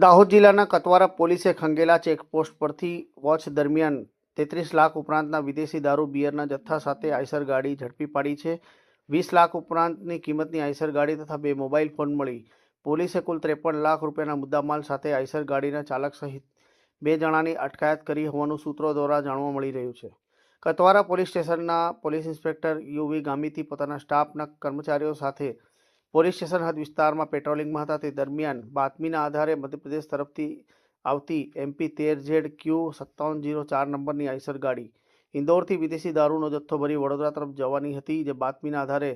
દાહોદ જિલ્લાના કતવારા પોલીસે ખંગેલા ચેકપોસ્ટ પરથી વોચ દરમિયાન 33 લાખ ઉપરાંતના વિદેશી દારૂ બિયરના જથ્થા સાથે આઈસર ગાડી ઝડપી પાડી છે. 20 લાખ ઉપરાંતની કિંમતની આઈસર ગાડી તથા 2 મોબાઈલ ફોન મળી પોલીસે કુલ 53 લાખ રૂપિયાના મુદ્દામાલ સાથે આઈસર ગાડીના ચાલક સહિત 2 જણાની અટકાયત કરી હોવાનું સૂત્રો દ્વારા જાણવા મળી રહ્યું છે. કતવારા પોલીસ સ્ટેશનના પોલીસ ઇન્સ્પેક્ટર યુવી ગામિતી પોતાના સ્ટાફના કર્મચારીઓ સાથે પોલીસ સ્ટેશન હદ વિસ્તારમાં પેટ્રોલિંગમાં હતા. તે દરમિયાન બાતમીના આધારે મધ્યપ્રદેશ તરફથી આવતી MP 13ZQ5704 નંબરની આઈસર ગાડી ઇન્દોરથી વિદેશી દારૂનો જથ્થો ભરી વડોદરા તરફ જવાની હતી. જે બાતમીના આધારે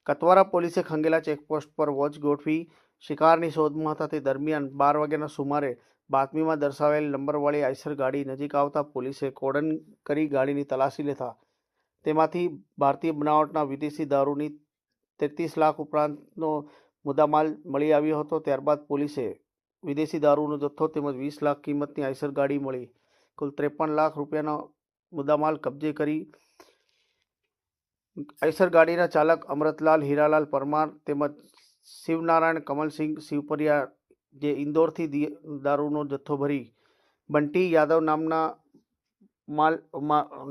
કતવારા પોલીસે ખંગેલા ચેકપોસ્ટ પર વોચ ગોઠવી શિકારની શોધમાં હતા. તે દરમિયાન 12 વાગ્યાના સુમારે બાતમીમાં દર્શાવેલ નંબરવાળી આઈસર ગાડી નજીક આવતા પોલીસે કોર્ડન કરી ગાડીની તલાશી લેતા તેમાંથી ભારતીય બનાવટના વિદેશી દારૂની 33 લાખ ઉપરાંતનો મુદ્દામાલ મળી આવ્યો હતો. ત્યારબાદ પોલીસે વિદેશી દારૂનો જથ્થો તેમજ 20 લાખ કિંમતની આઈસર ગાડી મળી કુલ 53 લાખ રૂપિયાનો મુદ્દામાલ કબજે કરી આઈસર ગાડીના ચાલક અમરતલાલ હીરાલાલ પરમાર તેમજ શિવનારાયણ કમલસિંહ શિવપરિયા જે ઇન્દોરથી દારૂનો જથ્થો ભરી બંટી યાદવ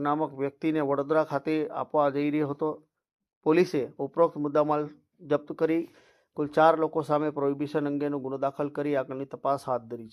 નામક વ્યક્તિને વડોદરા ખાતે આપવા જઈ રહ્યો હતો. પોલીસે ઉપરોક્ત મુદ્દામાલ જપ્ત કરી કુલ 4 લોકો સામે પ્રોહિબિશન અંગેનો ગુનો દાખલ કરી આગળની તપાસ હાથ ધરી છે.